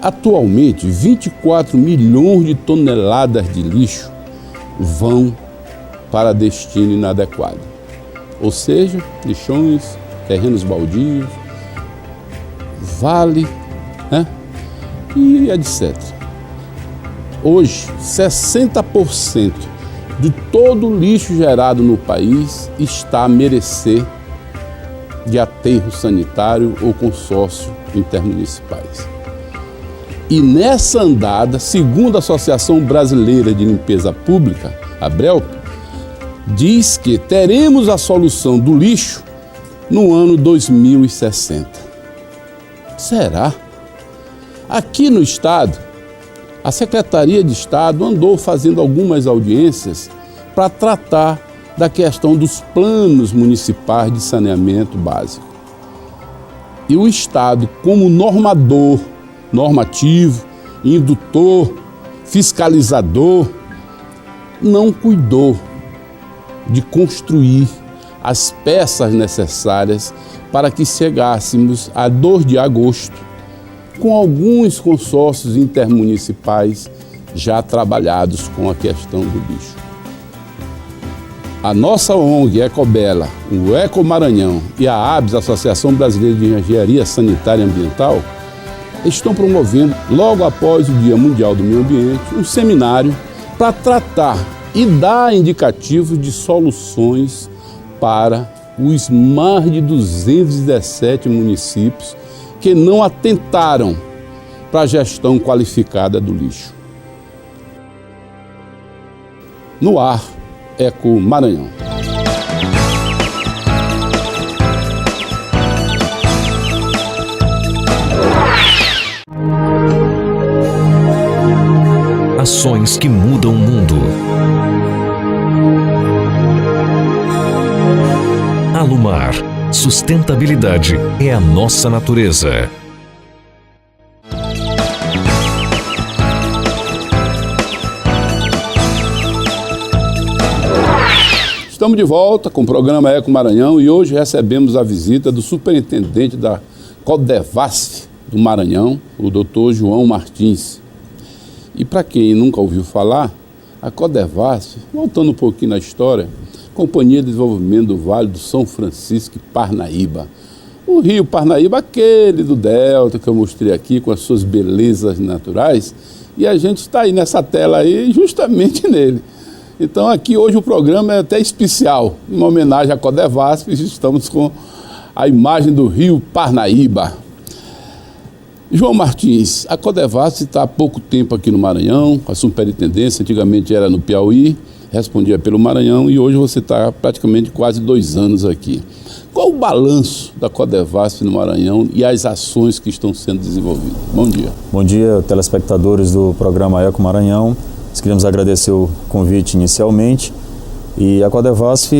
Atualmente, 24 milhões de toneladas de lixo vão para destino inadequado. Ou seja, lixões, terrenos baldios, vale, e etc. Hoje, 60% de todo o lixo gerado no país está a merecer de aterro sanitário ou consórcio intermunicipais. E nessa andada, segundo a Associação Brasileira de Limpeza Pública, a ABRELP, diz que teremos a solução do lixo no ano 2060. Será? Aqui no Estado, a Secretaria de Estado andou fazendo algumas audiências para tratar da questão dos planos municipais de saneamento básico. E o Estado, como normador, normativo, indutor, fiscalizador, não cuidou de construir as peças necessárias para que chegássemos a 2 de agosto com alguns consórcios intermunicipais já trabalhados com a questão do lixo. A nossa ONG Ecobela, o Eco Maranhão e a ABS, Associação Brasileira de Engenharia Sanitária e Ambiental, estão promovendo, logo após o Dia Mundial do Meio Ambiente, um seminário para tratar e dar indicativos de soluções para os mais de 217 municípios que não atentaram para a gestão qualificada do lixo. No ar, Eco Maranhão. Ações que mudam o mundo. Alumar. Sustentabilidade é a nossa natureza. Estamos de volta com o programa Eco Maranhão e hoje recebemos a visita do superintendente da Codevasf do Maranhão, o Dr. João Martins. E para quem nunca ouviu falar, a Codevasf, voltando um pouquinho na história, Companhia de Desenvolvimento do Vale do São Francisco e Parnaíba. O rio Parnaíba, aquele do Delta que eu mostrei aqui, com as suas belezas naturais, e a gente está aí nessa tela aí, justamente nele. Então aqui hoje o programa é até especial, em uma homenagem à Codevasf, estamos com a imagem do rio Parnaíba. João Martins, a Codevasf está há pouco tempo aqui no Maranhão, a superintendência, antigamente era no Piauí, respondia pelo Maranhão e hoje você está praticamente quase 2 anos aqui. Qual o balanço da Codevasf no Maranhão e as ações que estão sendo desenvolvidas? Bom dia. Bom dia, telespectadores do programa Eco Maranhão. Nós queríamos agradecer o convite inicialmente. E a Codevasf,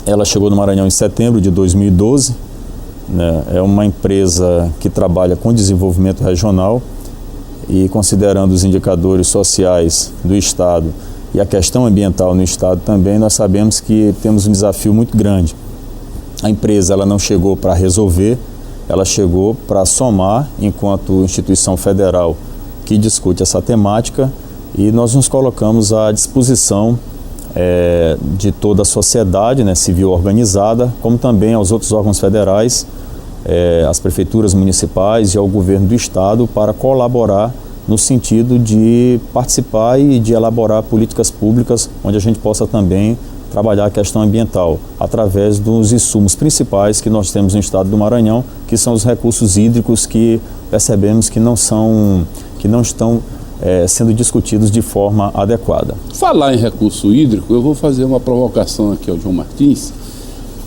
ela chegou no Maranhão em setembro de 2012. Né? É uma empresa que trabalha com desenvolvimento regional e considerando os indicadores sociais do Estado e a questão ambiental no Estado também, nós sabemos que temos um desafio muito grande. A empresa ela não chegou para resolver, ela chegou para somar enquanto instituição federal que discute essa temática e nós nos colocamos à disposição de toda a sociedade, né, civil organizada, como também aos outros órgãos federais, às prefeituras municipais e ao governo do Estado para colaborar no sentido de participar e de elaborar políticas públicas onde a gente possa também trabalhar a questão ambiental através dos insumos principais que nós temos no estado do Maranhão, que são os recursos hídricos que percebemos que não estão sendo discutidos de forma adequada. Falar em recurso hídrico, eu vou fazer uma provocação aqui ao João Martins.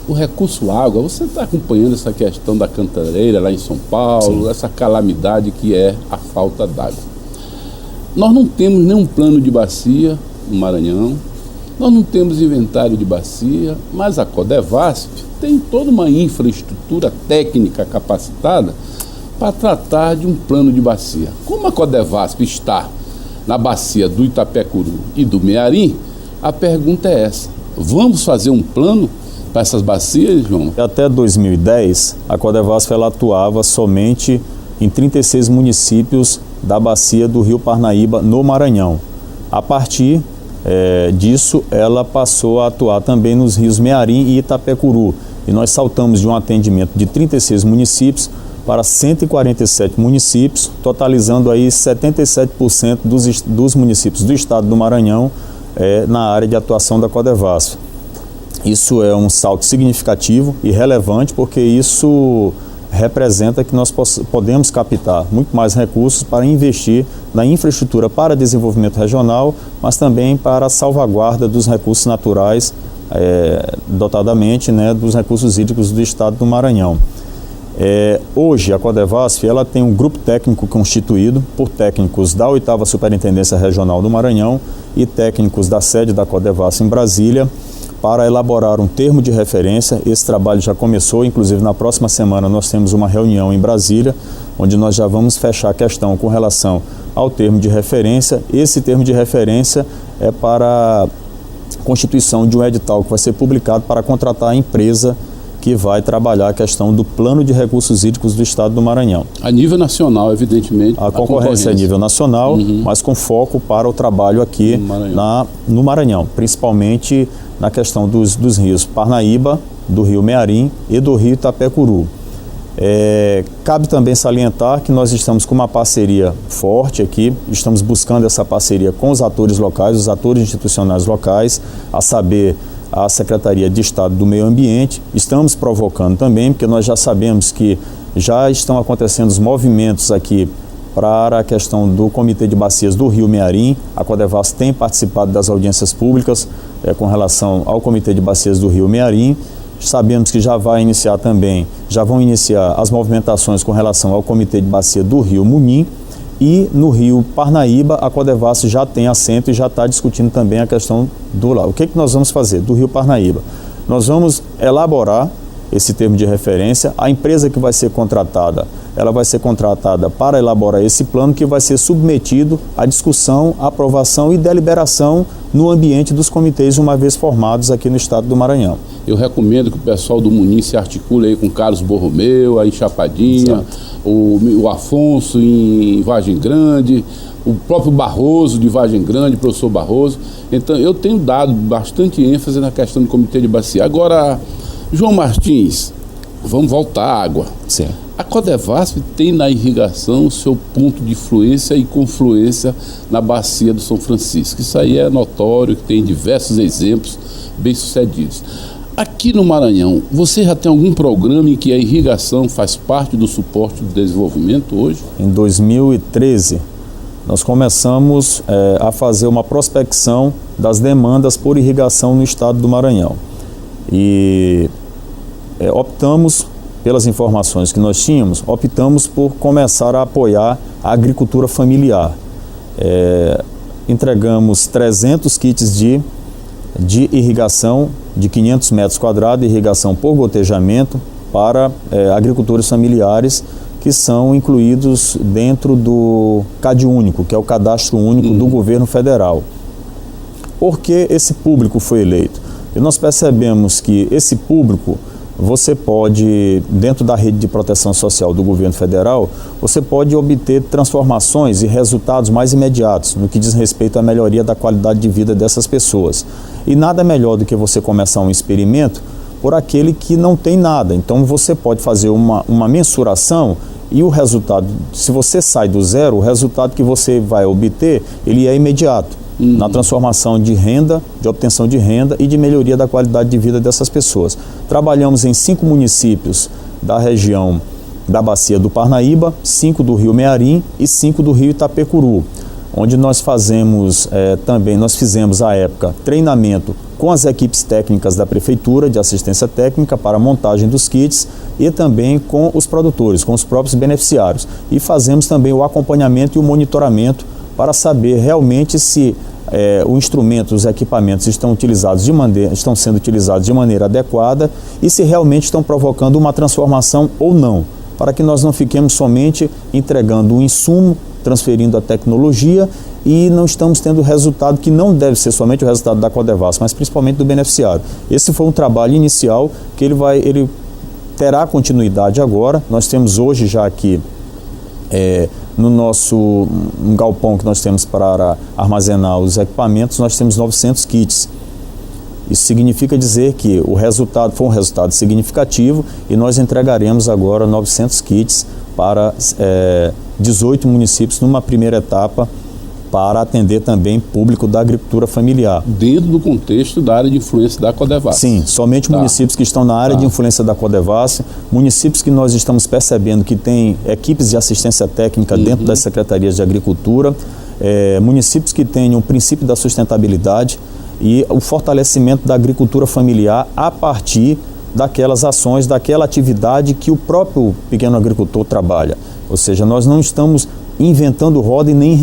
O recurso água, você está acompanhando essa questão da Cantareira lá em São Paulo, sim, essa calamidade que é a falta d'água. Nós não temos nenhum plano de bacia no Maranhão, nós não temos inventário de bacia, mas a Codevasf tem toda uma infraestrutura técnica capacitada para tratar de um plano de bacia. Como a Codevasf está na bacia do Itapecuru e do Mearim, a pergunta é essa: vamos fazer um plano para essas bacias, João? Até 2010, a Codevasf ela atuava somente em 36 municípios da bacia do Rio Parnaíba, no Maranhão. A partir disso, ela passou a atuar também nos rios Mearim e Itapecuru. E nós saltamos de um atendimento de 36 municípios para 147 municípios, totalizando aí 77% dos municípios do estado do Maranhão na área de atuação da Codevasf. Isso é um salto significativo e relevante, porque isso representa que nós podemos captar muito mais recursos para investir na infraestrutura para desenvolvimento regional, mas também para a salvaguarda dos recursos naturais, dotadamente, né, dos recursos hídricos do estado do Maranhão. Hoje a Codevasf ela tem um grupo técnico constituído por técnicos da 8ª Superintendência Regional do Maranhão e técnicos da sede da Codevasf em Brasília, para elaborar um termo de referência. Esse trabalho já começou, inclusive na próxima semana nós temos uma reunião em Brasília, onde nós já vamos fechar a questão com relação ao termo de referência. Esse termo de referência é para a constituição de um edital que vai ser publicado para contratar a empresa que vai trabalhar a questão do plano de recursos hídricos do estado do Maranhão. A nível nacional, evidentemente. A concorrência é a nível nacional, mas com foco para o trabalho aqui no Maranhão, principalmente na questão dos rios Parnaíba, do rio Mearim e do rio Itapecuru. Cabe também salientar que nós estamos com uma parceria forte aqui, estamos buscando essa parceria com os atores locais, os atores institucionais locais, a saber, a Secretaria de Estado do Meio Ambiente. Estamos provocando também, porque nós já sabemos que já estão acontecendo os movimentos aqui para a questão do Comitê de Bacias do Rio Mearim. A Codevasf tem participado das audiências públicas com relação ao Comitê de Bacias do Rio Mearim. Sabemos que já vão iniciar as movimentações com relação ao Comitê de Bacia do Rio Munim. E no rio Parnaíba, a Codevasf já tem assento e já está discutindo também a questão do lá. O que nós vamos fazer do rio Parnaíba? Nós vamos elaborar esse termo de referência. A empresa que vai ser contratada, ela vai ser contratada para elaborar esse plano, que vai ser submetido à discussão, aprovação e deliberação no ambiente dos comitês, uma vez formados aqui no estado do Maranhão. Eu recomendo que o pessoal do Munim se articule aí com Carlos Borromeu, aí em Chapadinha, o Afonso em Vargem Grande, o próprio Barroso de Vargem Grande, o professor Barroso. Então, eu tenho dado bastante ênfase na questão do Comitê de Bacia. Agora, João Martins, vamos voltar à água. Sim. A Codevasf tem na irrigação o seu ponto de fluência e confluência na bacia do São Francisco. Isso aí é notório, que tem diversos exemplos bem-sucedidos. Aqui no Maranhão, você já tem algum programa em que a irrigação faz parte do suporte do desenvolvimento hoje? Em 2013, nós começamos a fazer uma prospecção das demandas por irrigação no estado do Maranhão. E optamos, pelas informações que nós tínhamos, optamos por começar a apoiar a agricultura familiar. Entregamos 300 kits de irrigação de 500 metros quadrados, irrigação por gotejamento para agricultores familiares, que são incluídos dentro do CAD único, que é o Cadastro Único do Governo Federal. Por que esse público foi eleito? E nós percebemos que esse público, você pode, dentro da rede de proteção social do governo federal, você pode obter transformações e resultados mais imediatos no que diz respeito à melhoria da qualidade de vida dessas pessoas. E nada melhor do que você começar um experimento por aquele que não tem nada. Então você pode fazer uma mensuração e o resultado, se você sai do zero, o resultado que você vai obter, ele é imediato. Na transformação de renda, de obtenção de renda e de melhoria da qualidade de vida dessas pessoas. Trabalhamos em 5 municípios da região da bacia do Parnaíba, 5 do rio Mearim e 5 do rio Itapecuru, onde nós fizemos à época treinamento com as equipes técnicas da Prefeitura de assistência técnica para a montagem dos kits e também com os produtores, com os próprios beneficiários. E fazemos também o acompanhamento e o monitoramento para saber realmente se o instrumento, os equipamentos estão sendo utilizados de maneira adequada e se realmente estão provocando uma transformação ou não, para que nós não fiquemos somente entregando o insumo, transferindo a tecnologia e não estamos tendo o resultado que não deve ser somente o resultado da Codevasf, mas principalmente do beneficiário. Esse foi um trabalho inicial que ele terá continuidade agora. Nós temos hoje já aqui No nosso galpão que nós temos para armazenar os equipamentos, nós temos 900 kits. Isso significa dizer que o resultado foi um resultado significativo e nós entregaremos agora 900 kits para 18 municípios numa primeira etapa, para atender também público da agricultura familiar. Dentro do contexto da área de influência da Codevasf. Sim, somente municípios que estão na área de influência da Codevasf, municípios que nós estamos percebendo que têm equipes de assistência técnica dentro das secretarias de agricultura, municípios que têm o princípio da sustentabilidade e o fortalecimento da agricultura familiar a partir daquelas ações, daquela atividade que o próprio pequeno agricultor trabalha. Ou seja, nós não estamos inventando roda e nem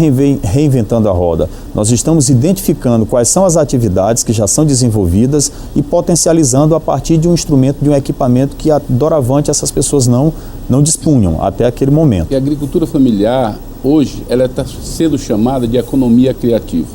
reinventando a roda. Nós estamos identificando quais são as atividades que já são desenvolvidas e potencializando a partir de um instrumento, de um equipamento que doravante essas pessoas não dispunham até aquele momento. E a agricultura familiar, hoje, ela está sendo chamada de economia criativa,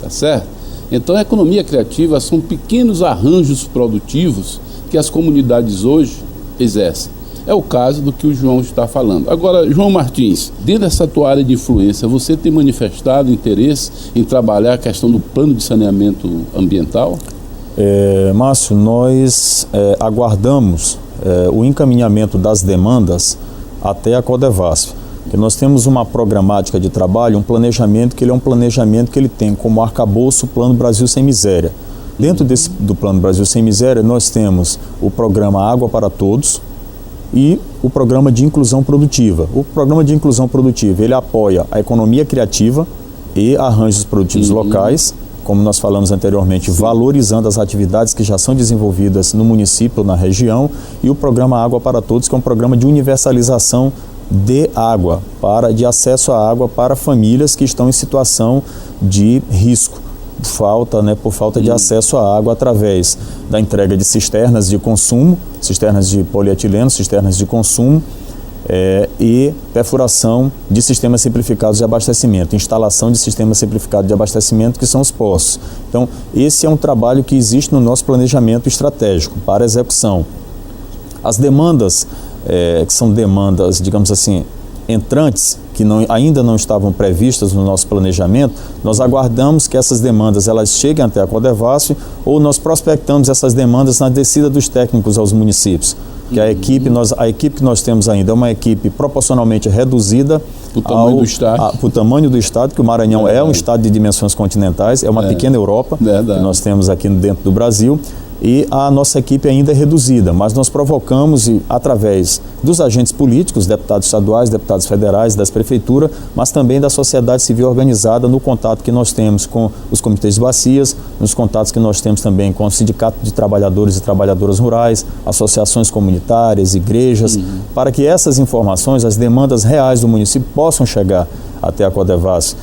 tá certo? Então, a economia criativa são pequenos arranjos produtivos que as comunidades hoje exercem. É o caso do que o João está falando. Agora, João Martins, dentro dessa tua área de influência, você tem manifestado interesse em trabalhar a questão do plano de saneamento ambiental? Márcio, nós aguardamos o encaminhamento das demandas até a Codevasf, que nós temos uma programática de trabalho, um planejamento que ele é um planejamento que ele tem como arcabouço o Plano Brasil Sem Miséria. Dentro do Plano Brasil Sem Miséria, nós temos o programa Água para Todos, e o programa de inclusão produtiva. O programa de inclusão produtiva, ele apoia a economia criativa e arranjos produtivos locais, como nós falamos anteriormente, valorizando as atividades que já são desenvolvidas no município, na região, e o programa Água para Todos, que é um programa de universalização de água, de acesso à água para famílias que estão em situação de risco. Por falta de acesso à água através da entrega de cisternas de consumo, cisternas de polietileno, cisternas de consumo e perfuração de sistemas simplificados de abastecimento, instalação de sistemas simplificados de abastecimento, que são os poços. Então, esse é um trabalho que existe no nosso planejamento estratégico para execução. As demandas, que são demandas, digamos assim, entrantes, que ainda não estavam previstas no nosso planejamento, nós aguardamos que essas demandas elas cheguem até a Codevasf ou nós prospectamos essas demandas na descida dos técnicos aos municípios. Que a equipe que nós temos ainda é uma equipe proporcionalmente reduzida para o tamanho do estado, que o Maranhão é um estado de dimensões continentais, é uma pequena Europa que nós temos aqui dentro do Brasil. E a nossa equipe ainda é reduzida, mas nós provocamos, através dos agentes políticos, deputados estaduais, deputados federais, das prefeituras, mas também da sociedade civil organizada, no contato que nós temos com os comitês de bacias, nos contatos que nós temos também com o Sindicato de Trabalhadores e Trabalhadoras Rurais, associações comunitárias, igrejas, para que essas informações, as demandas reais do município, possam chegar até a Codevasf.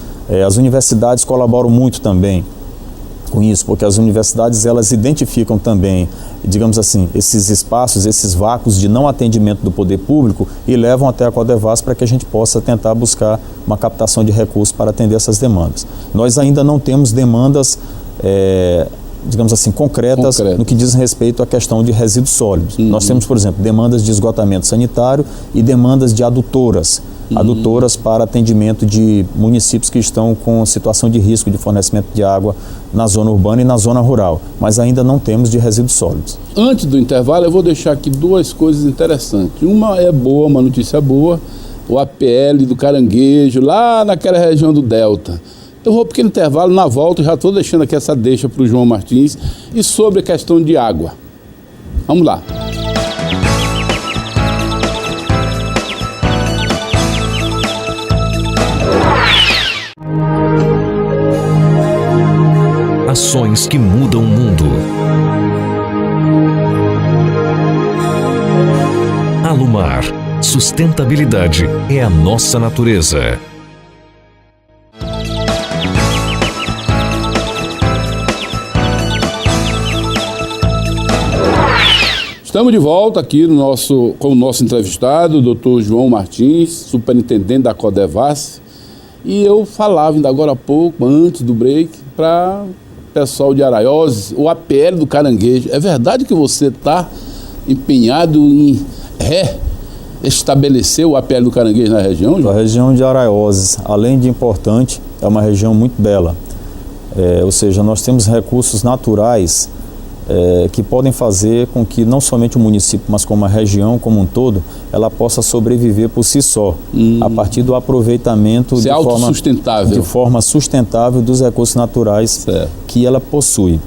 As universidades colaboram muito também com isso, porque as universidades elas identificam também, digamos assim, esses espaços, esses vácuos de não atendimento do poder público e levam até a Codevasf para que a gente possa tentar buscar uma captação de recursos para atender essas demandas. Nós ainda não temos demandas, digamos assim, concretas no que diz respeito à questão de resíduos sólidos. Nós temos, por exemplo, demandas de esgotamento sanitário e demandas de adutoras para atendimento de municípios que estão com situação de risco de fornecimento de água na zona urbana e na zona rural, mas ainda não temos de resíduos sólidos. Antes do intervalo, eu vou deixar aqui duas coisas interessantes. Uma é boa, uma notícia boa, o APL do Caranguejo, lá naquela região do Delta. Eu vou um pequeno intervalo, na volta já estou deixando aqui essa deixa para o João Martins, e sobre a questão de água. Vamos lá. Ações que mudam o mundo. Alumar. Sustentabilidade é a nossa natureza. Estamos de volta aqui com o nosso entrevistado, o Dr. João Martins, superintendente da Codevasf. E eu falava ainda agora há pouco, antes do break, para o pessoal de Araioses, o APL do Caranguejo. É verdade que você está empenhado em estabeleceu o APL do caranguejo na região, João? A região de Araioses, além de importante, é uma região muito bela. Ou seja, nós temos recursos naturais que podem fazer com que não somente o município, mas como a região como um todo, ela possa sobreviver por si só, a partir do aproveitamento de forma sustentável dos recursos naturais que ela possui.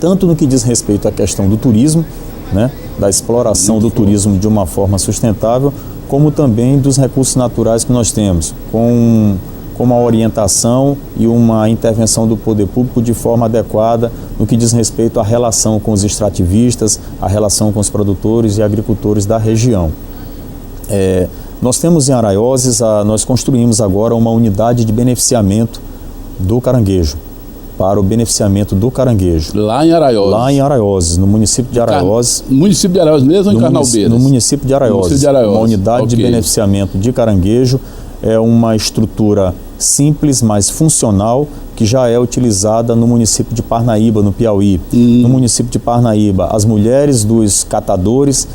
Tanto no que diz respeito à questão do turismo, né, da exploração do turismo de uma forma sustentável, como também dos recursos naturais que nós temos, com uma orientação e uma intervenção do poder público de forma adequada no que diz respeito à relação com os extrativistas, à relação com os produtores e agricultores da região. Nós temos em Araioses, nós construímos agora uma unidade de beneficiamento do caranguejo, para o beneficiamento do caranguejo. Lá em Araioses? Lá em Araioses, no município de Araioses. Município de Araioses mesmo ou em Carnalbeiras? No município de Araioses. Uma unidade de beneficiamento de caranguejo. É uma estrutura simples, mas funcional, que já é utilizada no município de Parnaíba, no Piauí. No município de Parnaíba, as mulheres dos catadores,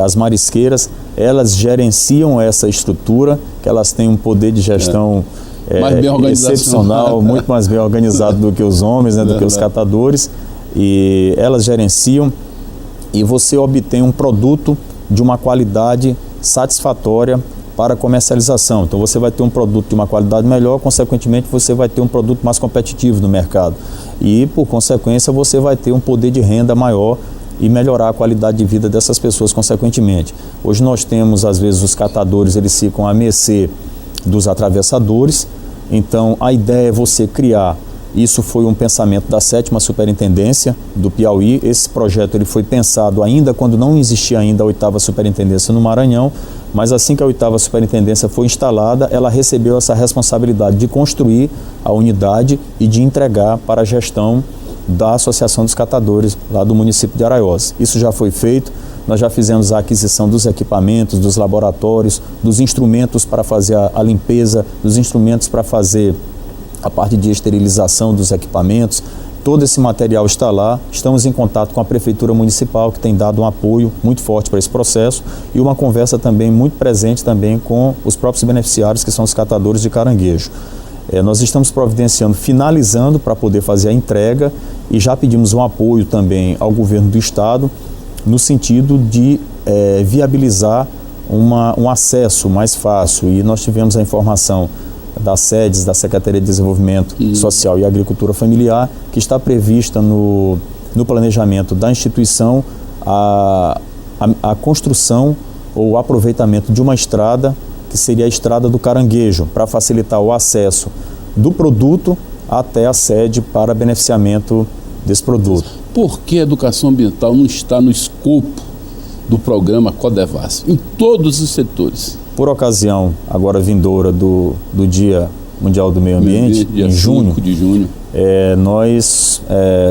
as marisqueiras, elas gerenciam essa estrutura, que elas têm um poder de gestão excepcional, muito mais bem organizado do que os homens, né, do que os catadores, e elas gerenciam, e você obtém um produto de uma qualidade satisfatória para comercialização. Então você vai ter um produto de uma qualidade melhor, consequentemente você vai ter um produto mais competitivo no mercado e, por consequência, você vai ter um poder de renda maior e melhorar a qualidade de vida dessas pessoas consequentemente. Hoje nós temos, às vezes, os catadores, eles ficam à mercê dos atravessadores. Então a ideia é você criar, isso foi um pensamento da 7ª Superintendência do Piauí. Esse projeto ele foi pensado ainda quando não existia ainda a 8ª Superintendência no Maranhão, mas assim que a 8ª Superintendência foi instalada, ela recebeu essa responsabilidade de construir a unidade e de entregar para a gestão da Associação dos Catadores lá do município de Araioses. Isso já foi feito, nós já fizemos a aquisição dos equipamentos, dos laboratórios, dos instrumentos para fazer a limpeza, dos instrumentos para fazer a parte de esterilização dos equipamentos. Todo esse material está lá, estamos em contato com a Prefeitura Municipal, que tem dado um apoio muito forte para esse processo, e uma conversa também muito presente também com os próprios beneficiários, que são os catadores de caranguejo. Nós estamos providenciando, finalizando para poder fazer a entrega, e já pedimos um apoio também ao governo do estado, no sentido de viabilizar um acesso mais fácil, e nós tivemos a informação das sedes da Secretaria de Desenvolvimento Social e Agricultura Familiar, que está prevista no planejamento da instituição a construção ou o aproveitamento de uma estrada, que seria a Estrada do Caranguejo, para facilitar o acesso do produto até a sede para beneficiamento desse produto. Por que a educação ambiental não está no escopo do programa Codevasf, em todos os setores? Por ocasião, agora vindoura do Dia Mundial do Meio Ambiente, em junho, 5 de junho, nós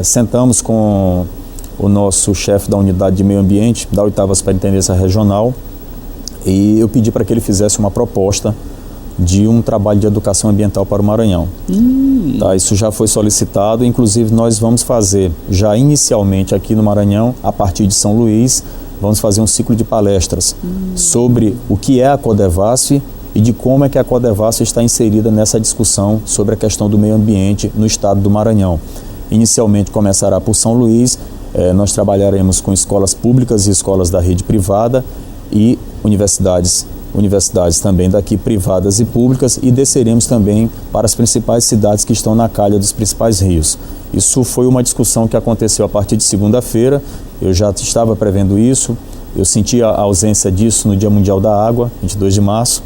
sentamos com o nosso chefe da unidade de meio ambiente, da 8ª Superintendência Regional, e eu pedi para que ele fizesse uma proposta de um trabalho de educação ambiental para o Maranhão. Tá, isso já foi solicitado, inclusive nós vamos fazer, já inicialmente aqui no Maranhão, a partir de São Luís, vamos fazer um ciclo de palestras sobre o que é a Codevasf e de como é que a Codevasf está inserida nessa discussão sobre a questão do meio ambiente no estado do Maranhão. Inicialmente começará por São Luís, nós trabalharemos com escolas públicas e escolas da rede privada e universidades também daqui privadas e públicas, e desceremos também para as principais cidades que estão na calha dos principais rios. Isso foi uma discussão que aconteceu a partir de segunda-feira, eu já estava prevendo isso, eu senti a ausência disso no Dia Mundial da Água, 22 de março.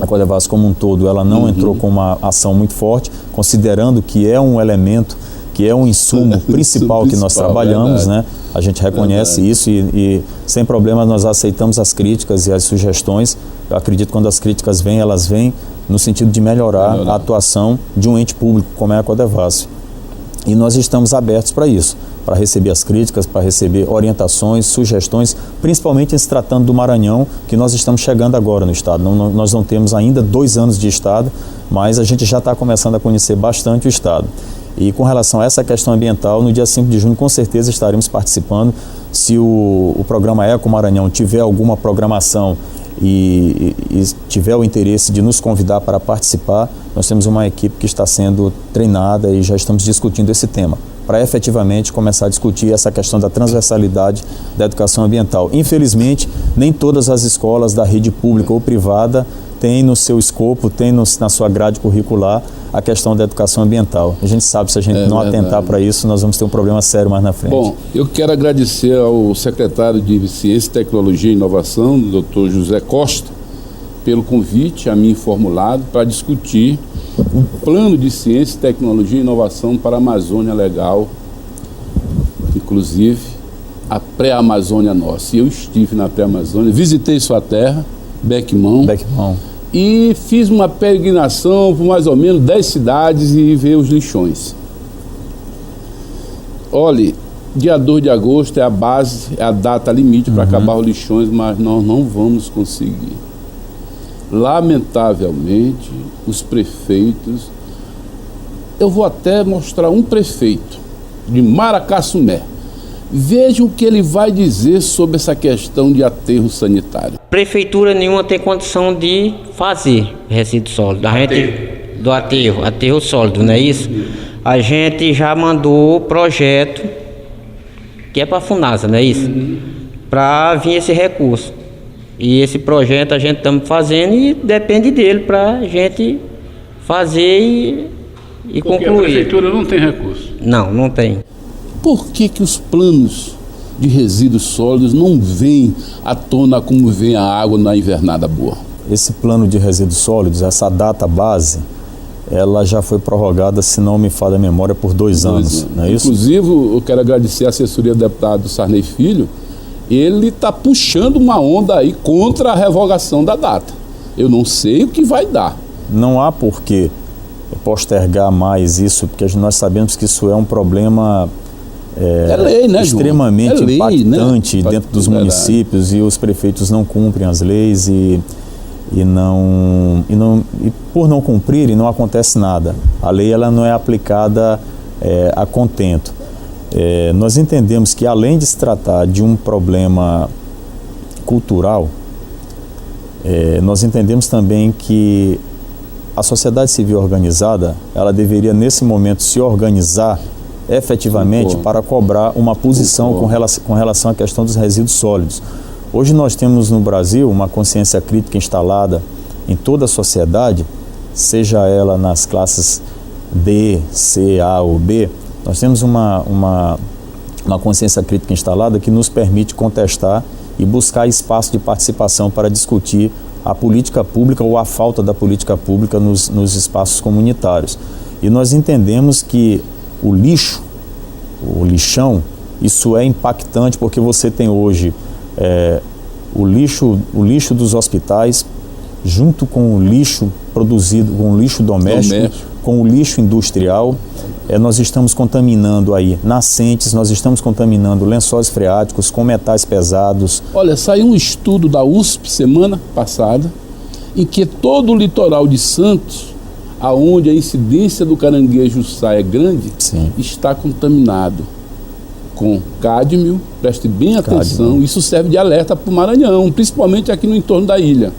A Codevasf como um todo, ela não entrou com uma ação muito forte, considerando que é um elemento, que é um insumo principal que nós trabalhamos, né? A gente reconhece isso e sem problema nós aceitamos as críticas e as sugestões. Eu acredito que quando as críticas vêm, elas vêm no sentido de melhorar a atuação de um ente público como é a Codevasf. E nós estamos abertos para isso, para receber as críticas, para receber orientações, sugestões, principalmente em se tratando do Maranhão, que nós estamos chegando agora no estado. Nós não temos ainda 2 anos de estado, mas a gente já está começando a conhecer bastante o estado. E com relação a essa questão ambiental, no dia 5 de junho, com certeza estaremos participando. Se o programa Eco Maranhão tiver alguma programação e tiver o interesse de nos convidar para participar, nós temos uma equipe que está sendo treinada e já estamos discutindo esse tema, para efetivamente começar a discutir essa questão da transversalidade da educação ambiental. Infelizmente, nem todas as escolas da rede pública ou privada têm no seu escopo, têm na sua grade curricular a questão da educação ambiental. A gente sabe, se a gente não atentar para isso, nós vamos ter um problema sério mais na frente. Bom, eu quero agradecer ao secretário de Ciência, Tecnologia e Inovação, Dr. José Costa, pelo convite a mim formulado para discutir o plano de Ciência, Tecnologia e Inovação para a Amazônia Legal, inclusive a pré-Amazônia nossa. E eu estive na pré-Amazônia, visitei sua terra, Bequimão, e fiz uma peregrinação por mais ou menos 10 cidades e ver os lixões. Olha, dia 2 de agosto é a base, é a data limite para acabar os lixões, mas nós não vamos conseguir. Lamentavelmente, os prefeitos... Eu vou até mostrar um prefeito de Maracassumé. Vejam o que ele vai dizer sobre essa questão de aterro sanitário. Prefeitura nenhuma tem condição de fazer resíduo sólido. Do aterro sólido, não é isso? A gente já mandou projeto, que é para a FUNASA, não é isso? Para vir esse recurso. E esse projeto a gente estamos fazendo e depende dele para a gente fazer e concluir. Porque a prefeitura não tem recurso? Não tem. Por que os planos de resíduos sólidos não vêm à tona como vem a água na invernada boa? Esse plano de resíduos sólidos, essa data base, ela já foi prorrogada, se não me falha a memória, por 2 anos, não é isso? Inclusive, eu quero agradecer a assessoria do deputado Sarney Filho. Ele está puxando uma onda aí contra a revogação da data. Eu não sei o que vai dar. Não há por que postergar mais isso, porque nós sabemos que isso é um problema lei, né, extremamente impactante, né? Dentro dos municípios, e os prefeitos não cumprem as leis e por não cumprirem não acontece nada. A lei ela não é aplicada a contento. Nós entendemos que, além de se tratar de um problema cultural, nós entendemos também que a sociedade civil organizada, ela deveria nesse momento se organizar efetivamente para cobrar uma posição com relação à questão dos resíduos sólidos. Hoje nós temos no Brasil uma consciência crítica instalada em toda a sociedade, seja ela nas classes D, C, A ou B. Nós temos uma consciência crítica instalada que nos permite contestar e buscar espaço de participação para discutir a política pública ou a falta da política pública nos espaços comunitários. E nós entendemos que o lixo, o lixão, isso é impactante, porque você tem hoje o lixo dos hospitais, junto com o lixo produzido, com o lixo doméstico, com o lixo industrial. Nós estamos contaminando aí nascentes, nós estamos contaminando lençóis freáticos com metais pesados. Olha, saiu um estudo da USP semana passada, em que todo o litoral de Santos, aonde a incidência do caranguejo-sá é grande, está contaminado com cádmio. Preste bem atenção, isso serve de alerta para o Maranhão, principalmente aqui no entorno da ilha.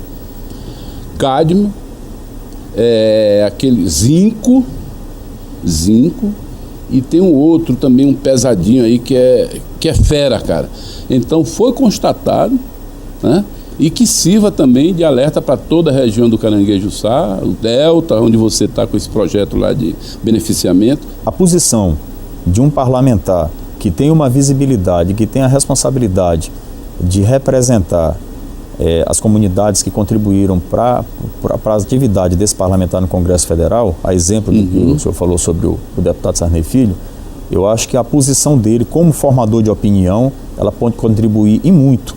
Cádmio, aquele zinco, e tem um outro também, um pesadinho aí, que é fera, cara. Então foi constatado, né? E que sirva também de alerta para toda a região do Caranguejo-Sá, o Delta, onde você está com esse projeto lá de beneficiamento. A posição de um parlamentar que tem uma visibilidade, que tem a responsabilidade de representar as comunidades que contribuíram para a atividade desse parlamentar no Congresso Federal, a exemplo do que o senhor falou sobre o deputado Sarney Filho, eu acho que a posição dele como formador de opinião, ela pode contribuir e muito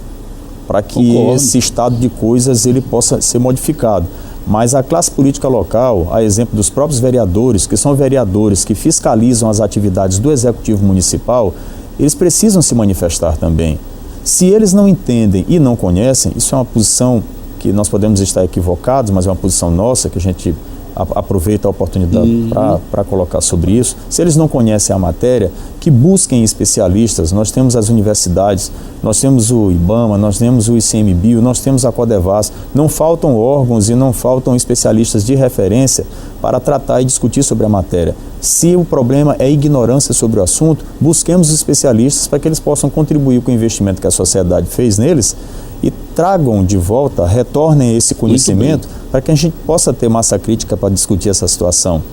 para que esse estado de coisas ele possa ser modificado. Mas a classe política local, a exemplo dos próprios vereadores, que são vereadores que fiscalizam as atividades do Executivo Municipal, eles precisam se manifestar também. Se eles não entendem e não conhecem, isso é uma posição que nós podemos estar equivocados, mas é uma posição nossa, que a gente aproveito a oportunidade para colocar sobre isso. Se eles não conhecem a matéria, que busquem especialistas. Nós temos as universidades, nós temos o IBAMA, nós temos o ICMBio, nós temos a Codevasf. Não faltam órgãos e não faltam especialistas de referência para tratar e discutir sobre a matéria. Se o problema é ignorância sobre o assunto, busquemos especialistas para que eles possam contribuir com o investimento que a sociedade fez neles e tragam de volta, retornem esse conhecimento para que a gente possa ter massa crítica para discutir essa situação.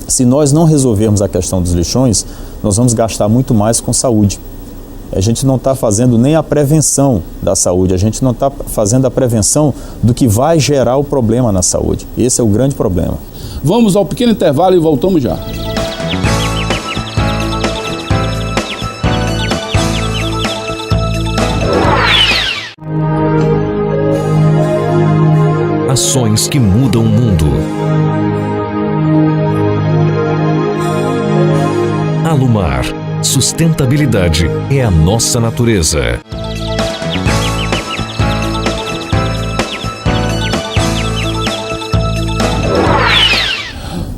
Se nós não resolvermos a questão dos lixões, nós vamos gastar muito mais com saúde. A gente não está fazendo nem a prevenção da saúde, a gente não está fazendo a prevenção do que vai gerar o problema na saúde. Esse é o grande problema. Vamos ao pequeno intervalo e voltamos já. Ações que mudam o mundo. Alumar. Sustentabilidade é a nossa natureza.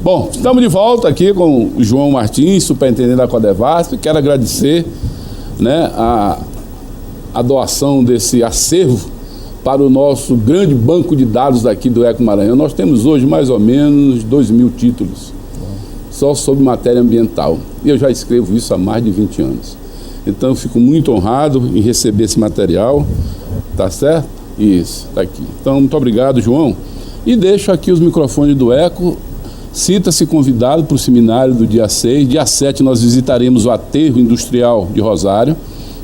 Bom, estamos de volta aqui com o João Martins, superintendente da Codevasf. Quero agradecer, né, a doação desse acervo para o nosso grande banco de dados daqui do Eco Maranhão. Nós temos hoje mais ou menos 2.000 títulos, só sobre matéria ambiental. E eu já escrevo isso há mais de 20 anos. Então eu fico muito honrado em receber esse material, tá certo? Isso, tá aqui. Então, muito obrigado, João. E deixo aqui os microfones do Eco. Sinta-se convidado para o seminário do dia 6. Dia 7 nós visitaremos o aterro industrial de Rosário,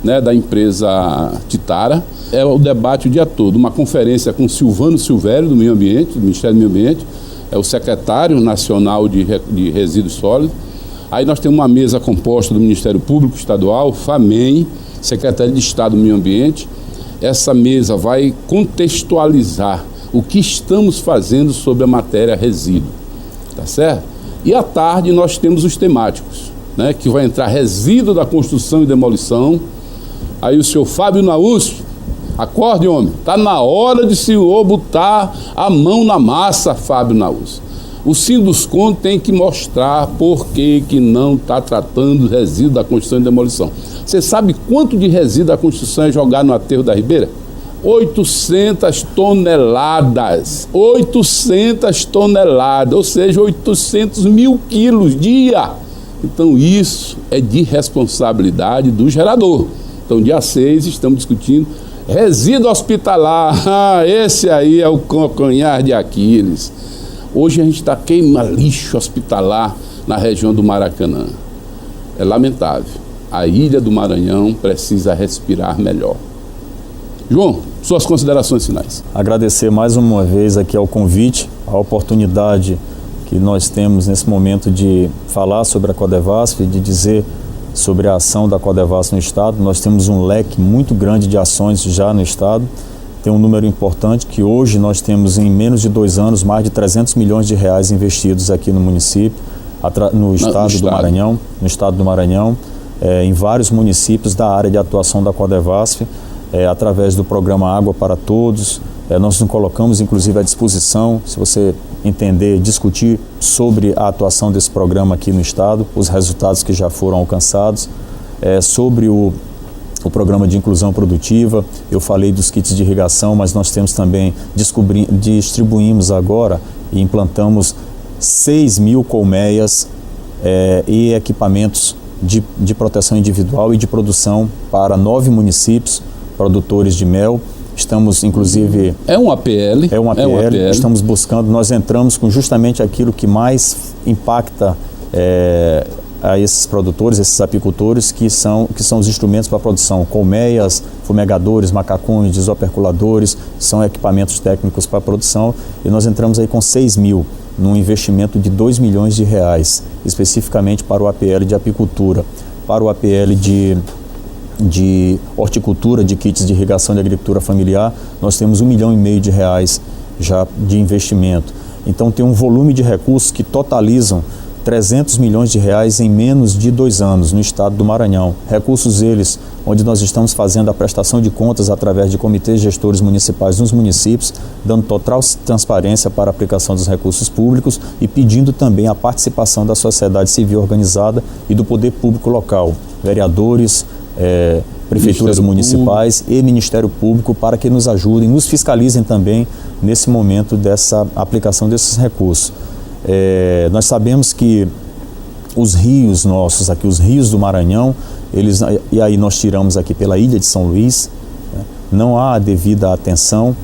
né, da empresa Titara. É o debate o dia todo, uma conferência com Silvano Silvério, do Meio Ambiente, do Ministério do Meio Ambiente, é o secretário nacional de resíduos sólidos. Aí nós temos uma mesa composta do Ministério Público Estadual, FAMEM, Secretaria de Estado do Meio Ambiente. Essa mesa vai contextualizar o que estamos fazendo sobre a matéria resíduo, tá certo? E à tarde nós temos os temáticos, né, que vai entrar resíduo da construção e demolição. Aí o senhor Fábio Naus, acorde, homem, está na hora de o senhor botar a mão na massa, Fábio Naus. O Sinduscon tem que mostrar por que não está tratando resíduo da construção e demolição. Você sabe quanto de resíduo da construção é jogado no aterro da Ribeira? 800 toneladas. 800 toneladas, ou seja, 800 mil quilos dia. Então isso é de responsabilidade do gerador. Então dia 6 estamos discutindo resíduo hospitalar. Esse aí é o calcanhar de Aquiles. Hoje a gente está queimando lixo hospitalar na região do Maracanã. É lamentável. A ilha do Maranhão precisa respirar melhor. João, suas considerações finais. Agradecer mais uma vez aqui ao convite, a oportunidade que nós temos nesse momento de falar sobre a Codevasf, de dizer sobre a ação da Codevasf no Estado. Nós temos um leque muito grande de ações já no Estado. Tem um número importante que hoje nós temos em menos de 2 anos mais de 300 milhões de reais investidos aqui no município, no estado do Maranhão, em vários municípios da área de atuação da Codevasf, através do programa Água para Todos. Nós nos colocamos inclusive à disposição, se você entender, discutir sobre a atuação desse programa aqui no estado, os resultados que já foram alcançados, sobre o programa de inclusão produtiva. Eu falei dos kits de irrigação, mas nós temos também, distribuímos agora e implantamos 6.000 colmeias e equipamentos de proteção individual e de produção para 9 municípios produtores de mel. Estamos, inclusive... É um APL. É um APL. Estamos buscando, nós entramos com justamente aquilo que mais impacta a esses produtores, esses apicultores, que são os instrumentos para a produção. Colmeias, fumegadores, macacões, desoperculadores, são equipamentos técnicos para a produção. E nós entramos aí com 6.000, num investimento de 2 milhões de reais, especificamente para o APL de apicultura, para o APL de horticultura, de kits de irrigação de agricultura familiar. Nós temos 1,5 milhão de reais já de investimento. Então tem um volume de recursos que totalizam 300 milhões de reais em menos de 2 anos no estado do Maranhão. Recursos eles, onde nós estamos fazendo a prestação de contas através de comitês gestores municipais nos municípios, dando total transparência para a aplicação dos recursos públicos e pedindo também a participação da sociedade civil organizada e do poder público local, vereadores, prefeituras municipais e Ministério Público, para que nos ajudem, nos fiscalizem também nesse momento dessa aplicação desses recursos. Nós sabemos que os rios nossos aqui, os rios do Maranhão, e aí nós tiramos aqui pela ilha de São Luís, não há a devida atenção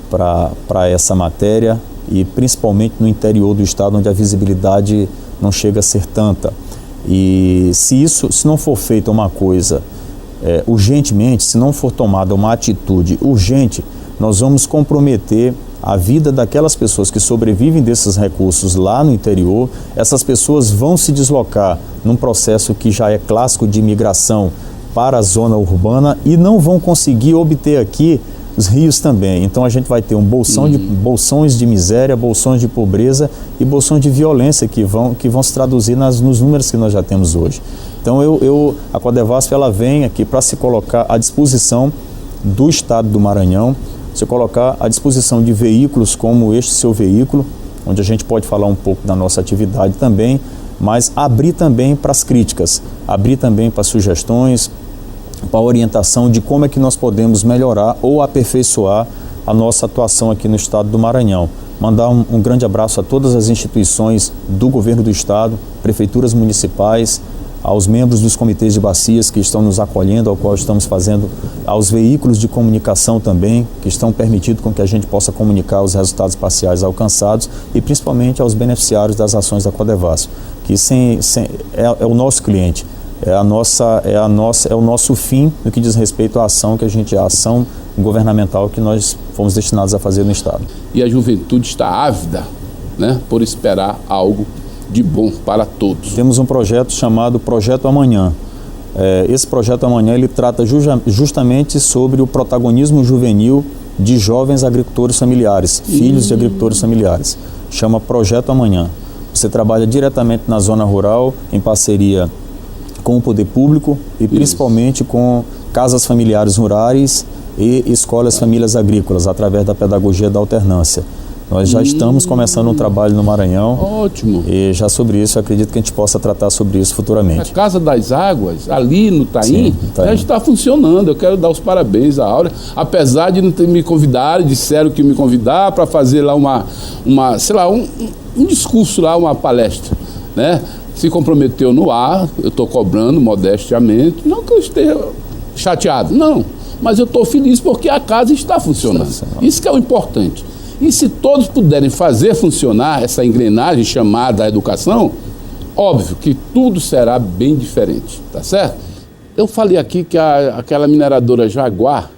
para essa matéria e principalmente no interior do estado, onde a visibilidade não chega a ser tanta. E se não for feita uma coisa urgentemente, se não for tomada uma atitude urgente, nós vamos comprometer a vida daquelas pessoas que sobrevivem desses recursos lá no interior. Essas pessoas vão se deslocar num processo que já é clássico de imigração para a zona urbana e não vão conseguir obter aqui os rios também. Então a gente vai ter um bolsões de miséria, bolsões de pobreza e bolsões de violência que vão se traduzir nos números que nós já temos hoje. Então a Codevasf ela vem aqui para se colocar à disposição do estado do Maranhão, se colocar à disposição de veículos como este seu veículo, onde a gente pode falar um pouco da nossa atividade também, mas abrir também para as críticas, abrir também para sugestões, para a orientação de como é que nós podemos melhorar ou aperfeiçoar a nossa atuação aqui no estado do Maranhão. Mandar um grande abraço a todas as instituições do governo do estado, prefeituras municipais, aos membros dos comitês de bacias que estão nos acolhendo, ao qual estamos fazendo, aos veículos de comunicação também, que estão permitindo com que a gente possa comunicar os resultados parciais alcançados e principalmente aos beneficiários das ações da Codevasf, que é o nosso cliente, é o nosso fim no que diz respeito à ação a ação governamental que nós fomos destinados a fazer no estado. E a juventude está ávida, né, por esperar algo de bom para todos. Temos um projeto chamado Projeto Amanhã. Esse Projeto Amanhã ele trata justamente sobre o protagonismo juvenil de jovens agricultores familiares, filhos de agricultores familiares. Chama Projeto Amanhã. Você trabalha diretamente na zona rural, em parceria com o poder público e principalmente com casas familiares rurais e escolas famílias agrícolas, através da pedagogia da alternância. Nós já estamos começando um trabalho no Maranhão. Ótimo. E já sobre isso, eu acredito que a gente possa tratar sobre isso futuramente. A Casa das Águas, ali no Taim, já está funcionando. Eu quero dar os parabéns à Áurea, apesar de não ter me convidado, disseram que me convidar para fazer lá um discurso lá, uma palestra, né? Se comprometeu no ar, eu estou cobrando modestamente, não que eu esteja chateado, não, mas eu estou feliz porque a casa está funcionando. Isso que é o importante. E se todos puderem fazer funcionar essa engrenagem chamada educação, óbvio que tudo será bem diferente, tá certo? Eu falei aqui que aquela mineradora Jaguar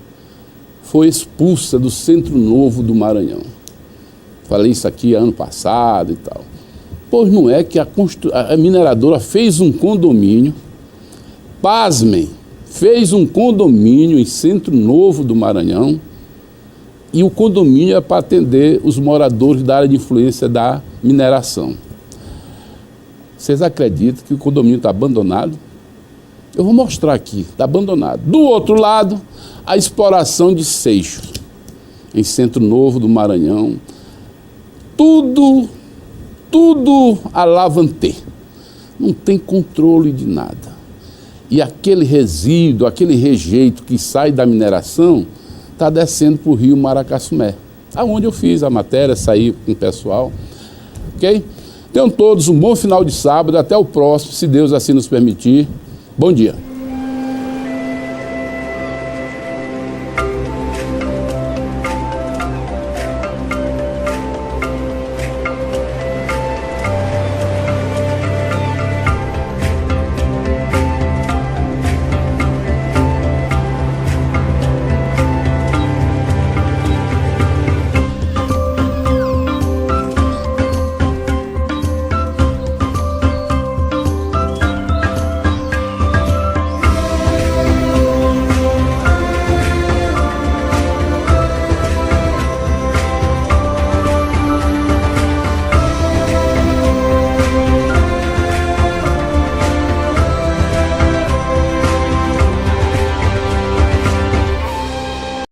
foi expulsa do Centro Novo do Maranhão. Falei isso aqui ano passado e tal. Pois não é que a mineradora fez um condomínio, pasmem, fez um condomínio em Centro Novo do Maranhão, e o condomínio é para atender os moradores da área de influência da mineração. Vocês acreditam que o condomínio está abandonado? Eu vou mostrar aqui, está abandonado. Do outro lado, a exploração de seixos, em Centro Novo do Maranhão. Tudo a lavantê. Não tem controle de nada. E aquele resíduo, aquele rejeito que sai da mineração, está descendo para o rio Maracassumé, aonde eu fiz a matéria, saí com o pessoal, ok? Tenham todos um bom final de sábado, até o próximo, se Deus assim nos permitir. Bom dia.